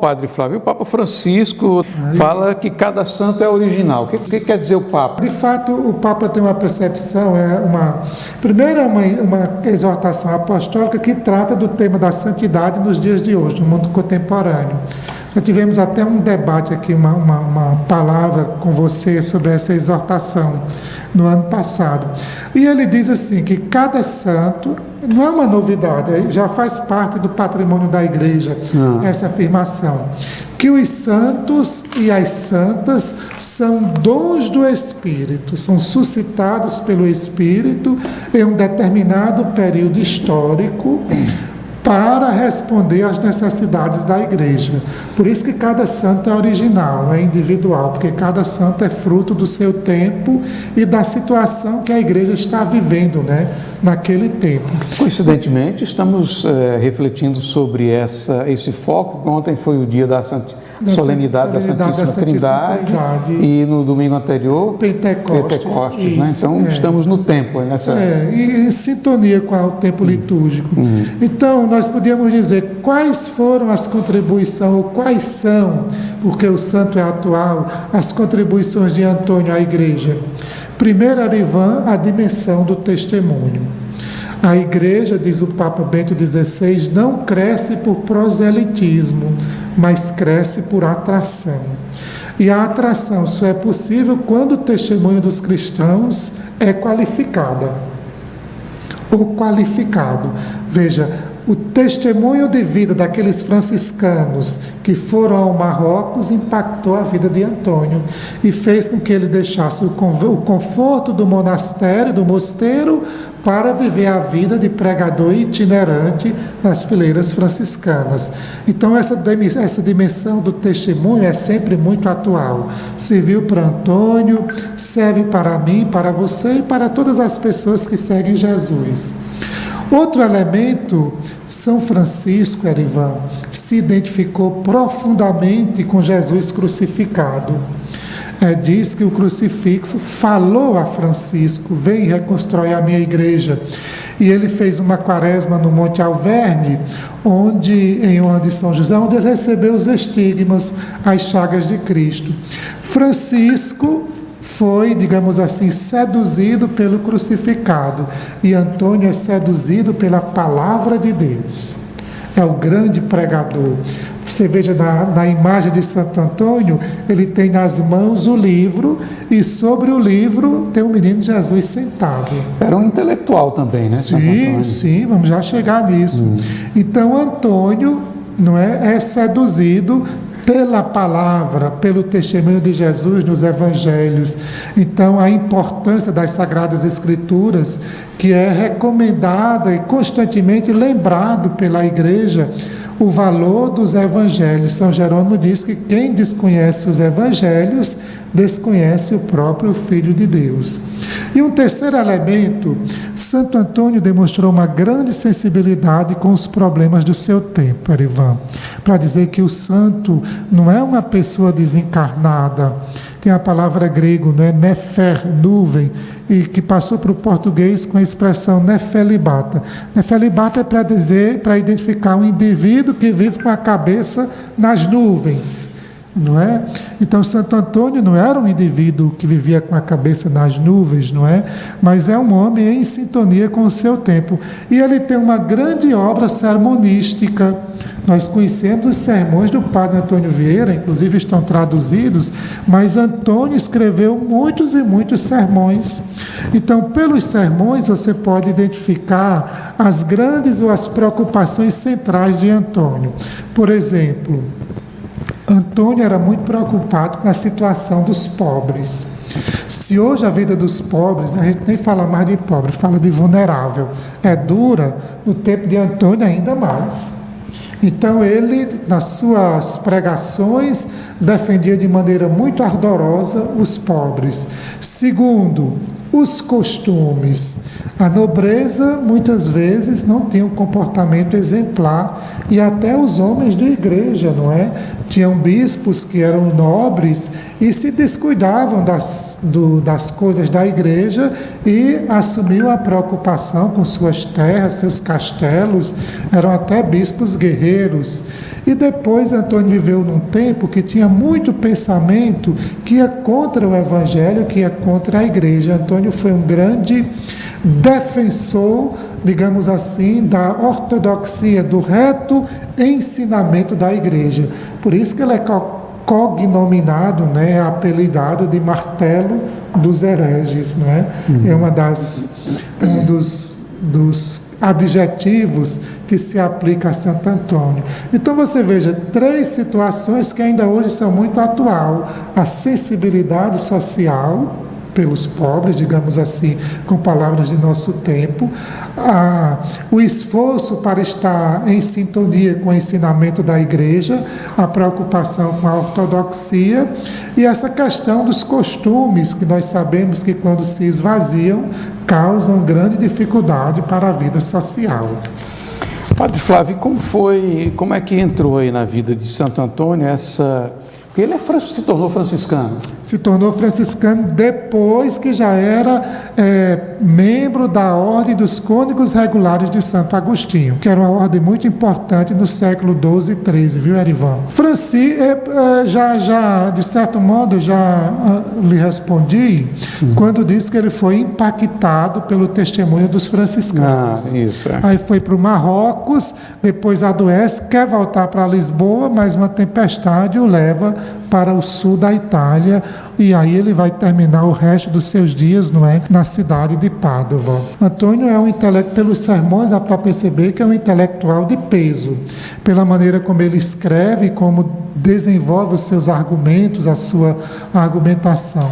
Padre Flávio. O Papa Francisco fala que cada santo é original. O que quer dizer o Papa? De fato, o Papa tem uma percepção, primeiro é uma exortação apostólica que trata do tema da santidade nos dias de hoje, no mundo contemporâneo. Já tivemos até um debate aqui, uma palavra com você sobre essa exortação no ano passado. E ele diz assim, que cada santo, não é uma novidade, já faz parte do patrimônio da Igreja, essa afirmação, que os santos e as santas são dons do Espírito, são suscitados pelo Espírito em um determinado período histórico, para responder às necessidades da Igreja. Por isso que cada santo é original, é individual, porque cada santo é fruto do seu tempo e da situação que a Igreja está vivendo, naquele tempo. Coincidentemente, estamos refletindo sobre esse foco. Ontem foi o dia da solenidade da Santíssima Trindade e no domingo anterior, Pentecostes. Então, estamos no tempo. E em sintonia com o tempo litúrgico. Então, nós podíamos dizer quais foram as contribuições, ou quais são, porque o santo é atual, as contribuições de Antônio à Igreja. Primeiro, Arivan, a dimensão do testemunho. A Igreja, diz o Papa Bento XVI, não cresce por proselitismo, mas cresce por atração. E a atração só é possível quando o testemunho dos cristãos é qualificado. Veja, o testemunho de vida daqueles franciscanos que foram ao Marrocos impactou a vida de Antônio e fez com que ele deixasse o conforto do monastério, do mosteiro, para viver a vida de pregador itinerante nas fileiras franciscanas. Então, essa dimensão do testemunho é sempre muito atual. Serviu para Antônio, serve para mim, para você e para todas as pessoas que seguem Jesus. Outro elemento, São Francisco, Erivan, se identificou profundamente com Jesus crucificado. Diz que o crucifixo falou a Francisco, vem reconstrói a minha igreja. E ele fez uma quaresma no Monte Alverne, em honra de São José, onde ele recebeu os estigmas, as chagas de Cristo. Francisco foi, digamos assim, seduzido pelo crucificado, e Antônio é seduzido pela palavra de Deus. É o grande pregador. Você veja na imagem de Santo Antônio, ele tem nas mãos o livro, e sobre o livro tem o menino Jesus sentado. Era um intelectual também, né? Sim, vamos já chegar nisso. Então, Antônio é seduzido pela palavra, pelo testemunho de Jesus nos evangelhos. Então, a importância das Sagradas Escrituras, que é recomendada e constantemente lembrado pela Igreja, o valor dos evangelhos. São Jerônimo diz que quem desconhece os evangelhos, desconhece o próprio Filho de Deus. E um terceiro elemento, Santo Antônio demonstrou uma grande sensibilidade com os problemas do seu tempo, Erivan, para dizer que o santo não é uma pessoa desencarnada. Tem a palavra grego, nefer, nuvem, e que passou para o português com a expressão nefelibata. Nefelibata é para identificar um indivíduo que vive com a cabeça nas nuvens, não é? Então, Santo Antônio não era um indivíduo que vivia com a cabeça nas nuvens, não é? Mas é um homem em sintonia com o seu tempo. E ele tem uma grande obra sermonística. Nós conhecemos os sermões do Padre Antônio Vieira, inclusive estão traduzidos, mas Antônio escreveu muitos e muitos sermões. Então, pelos sermões, você pode identificar as grandes ou as preocupações centrais de Antônio. Por exemplo, Antônio era muito preocupado com a situação dos pobres. Se hoje a vida dos pobres, a gente nem fala mais de pobre, fala de vulnerável, é dura, no tempo de Antônio ainda mais. Então ele, nas suas pregações, defendia de maneira muito ardorosa os pobres. Segundo, os costumes. A nobreza, muitas vezes, não tinha um comportamento exemplar, e até os homens de igreja, não é? Tinham bispos que eram nobres e se descuidavam das coisas da igreja e assumiam a preocupação com suas terras, seus castelos, eram até bispos guerreiros. E depois Antônio viveu num tempo que tinha muito pensamento que ia contra o Evangelho, que ia contra a igreja. Antônio foi um grande defensor, digamos assim, da ortodoxia, do reto ensinamento da igreja. Por isso que ele é cognominado, né, apelidado de martelo dos hereges, não é? É um dos adjetivos que se aplica a Santo Antônio. Então você veja 3 situações que ainda hoje são muito atual: a sensibilidade social pelos pobres, digamos assim, com palavras de nosso tempo, o esforço para estar em sintonia com o ensinamento da igreja, a preocupação com a ortodoxia e essa questão dos costumes, que nós sabemos que quando se esvaziam, causam grande dificuldade para a vida social. Padre Flávio, como é que entrou aí na vida de Santo Antônio essa... Porque ele se tornou franciscano. Se tornou franciscano depois que já era membro da Ordem dos Cônegos Regulares de Santo Agostinho, que era uma ordem muito importante no século XII e XIII, viu, Erivan? Já de certo modo, já lhe respondi, quando disse que ele foi impactado pelo testemunho dos franciscanos. Isso, é. Aí foi para o Marrocos, depois adoece, quer voltar para Lisboa, mas uma tempestade o leva para o sul da Itália, e aí ele vai terminar o resto dos seus dias, não é, na cidade de Pádua. Antônio é um intelectual, pelos sermões dá para perceber que é um intelectual de peso, pela maneira como ele escreve, como desenvolve os seus argumentos, a sua argumentação.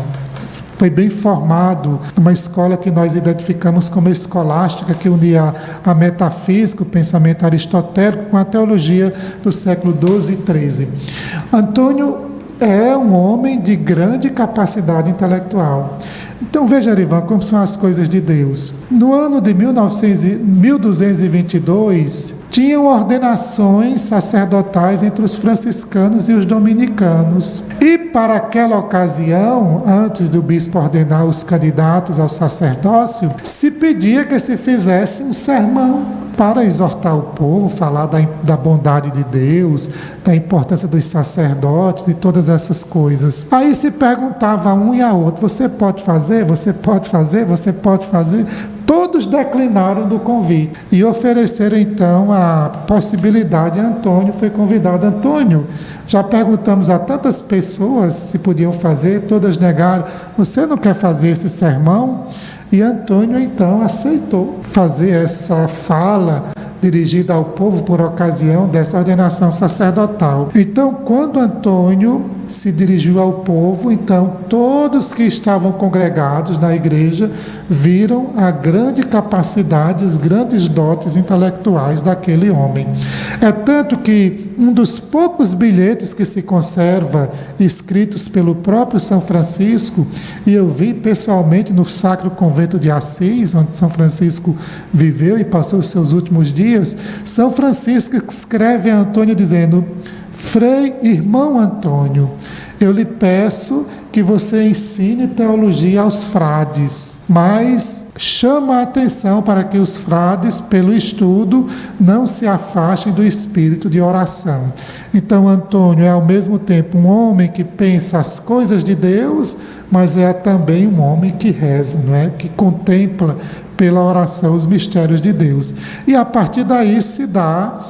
Foi bem formado numa escola que nós identificamos como escolástica, que unia a metafísica, o pensamento aristotélico, com a teologia do século XII e XIII. Antônio é um homem de grande capacidade intelectual. Então veja, Erivan, como são as coisas de Deus. No ano de 1222, tinham ordenações sacerdotais entre os franciscanos e os dominicanos. E para aquela ocasião, antes do bispo ordenar os candidatos ao sacerdócio, se pedia que se fizesse um sermão para exortar o povo, falar da bondade de Deus, da importância dos sacerdotes e todas essas coisas. Aí se perguntava a um e a outro: você pode fazer? Você pode fazer? Você pode fazer? Todos declinaram do convite e ofereceram então a possibilidade. Antônio foi convidado. Antônio, já perguntamos a tantas pessoas se podiam fazer, todas negaram. Você não quer fazer esse sermão? E Antônio então aceitou fazer essa fala dirigida ao povo por ocasião dessa ordenação sacerdotal. Então, quando Antônio se dirigiu ao povo, então todos que estavam congregados na igreja viram a grande capacidade, os grandes dotes intelectuais daquele homem. É tanto que um dos poucos bilhetes que se conserva escritos pelo próprio São Francisco, e eu vi pessoalmente no Sacro Convento de Assis, onde São Francisco viveu e passou os seus últimos dias, São Francisco escreve a Antônio dizendo: Frei irmão Antônio, eu lhe peço que você ensine teologia aos frades, mas chama a atenção para que os frades, pelo estudo, não se afastem do espírito de oração. Então, Antônio é ao mesmo tempo um homem que pensa as coisas de Deus, mas é também um homem que reza, não é? Que contempla pela oração os mistérios de Deus. E a partir daí se dá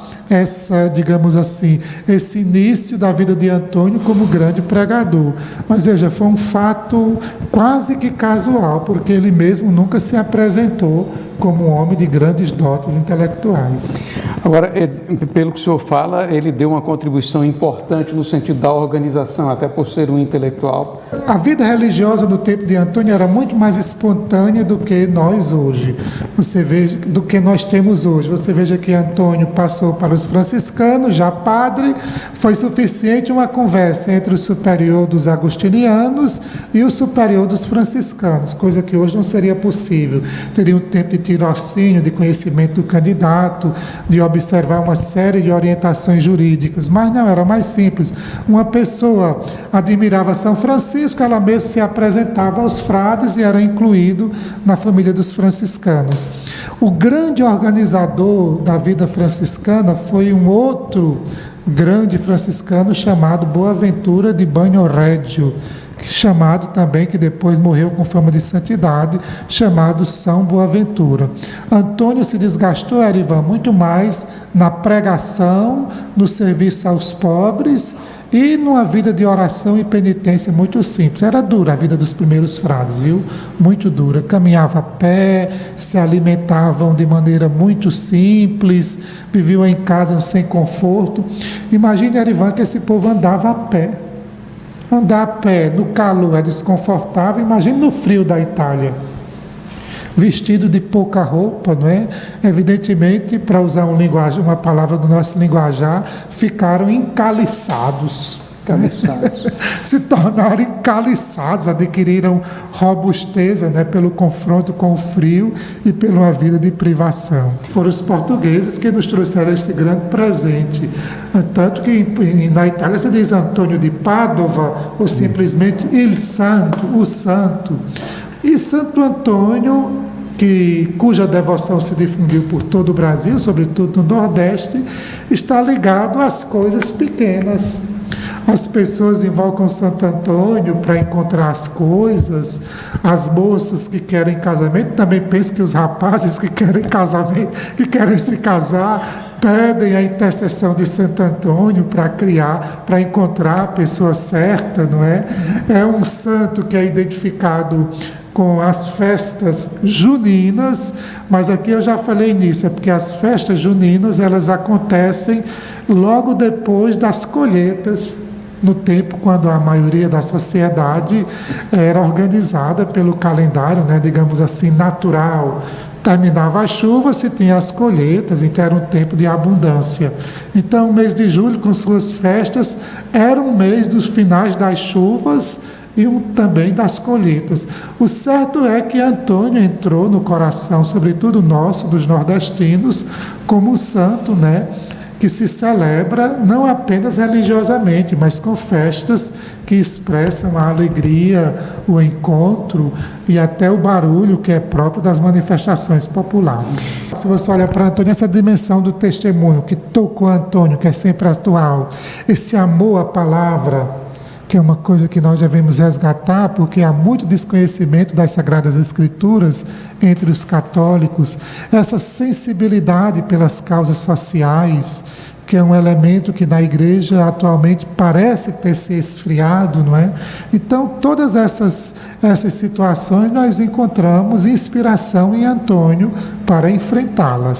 digamos assim, esse início da vida de Antônio como grande pregador. Mas veja, foi um fato quase que casual, porque ele mesmo nunca se apresentou como um homem de grandes dotes intelectuais. Agora, pelo que o senhor fala, ele deu uma contribuição importante no sentido da organização, até por ser um intelectual. A vida religiosa no tempo de Antônio era muito mais espontânea do que nós hoje. Do que nós temos hoje. Você veja que Antônio passou para os franciscanos, já padre, foi suficiente uma conversa entre o superior dos agostinianos e o superior dos franciscanos, coisa que hoje não seria possível. Teria um tempo de tirocínio, de conhecimento do candidato, de observar uma série de orientações jurídicas, mas não, era mais simples. Uma pessoa admirava São Francisco, ela mesma se apresentava aos frades e era incluído na família dos franciscanos. O grande organizador da vida franciscana foi um outro grande franciscano chamado Boaventura de Banhorédio, chamado também, que depois morreu com fama de santidade, chamado São Boaventura. Antônio se desgastou, Erivan, muito mais na pregação, no serviço aos pobres e numa vida de oração e penitência muito simples. Era dura a vida dos primeiros frades, viu? Muito dura. Caminhava a pé, se alimentavam de maneira muito simples, viviam em casa sem conforto. Imagine, Erivan, que esse povo andava a pé. Andar a pé no calor é desconfortável, imagine no frio da Itália. Vestido de pouca roupa, não é? Evidentemente, para usar uma palavra do nosso linguajar, ficaram encaliçados. Se tornaram encaliçados, adquiriram robusteza, né, pelo confronto com o frio e pela vida de privação. Foram os portugueses que nos trouxeram esse grande presente. Tanto que na Itália se diz Antônio de Pádua, ou simplesmente Il Santo, o Santo. E Santo Antônio, cuja devoção se difundiu por todo o Brasil, sobretudo no Nordeste, está ligado às coisas pequenas. As pessoas invocam Santo Antônio para encontrar as coisas, as moças que querem casamento, também penso que os rapazes que querem casamento, que querem se casar, pedem a intercessão de Santo Antônio para encontrar a pessoa certa, não é? É um santo que é identificado com as festas juninas, mas aqui eu já falei nisso, é porque as festas juninas, elas acontecem logo depois das colheitas, no tempo quando a maioria da sociedade era organizada pelo calendário, né, digamos assim, natural. Terminava a chuva, se tinha as colheitas, então era um tempo de abundância. Então o mês de julho, com suas festas, era um mês dos finais das chuvas e também das colheitas. O certo é que Antônio entrou no coração, sobretudo nosso, dos nordestinos, como um santo, né, que se celebra não apenas religiosamente, mas com festas que expressam a alegria, o encontro e até o barulho que é próprio das manifestações populares. Se você olha para Antônio, essa dimensão do testemunho que tocou Antônio, que é sempre atual, esse amor à palavra, que é uma coisa que nós devemos resgatar, porque há muito desconhecimento das Sagradas Escrituras entre os católicos, essa sensibilidade pelas causas sociais, que é um elemento que na igreja atualmente parece ter se esfriado, não é? Então, todas essas situações nós encontramos inspiração em Antônio para enfrentá-las.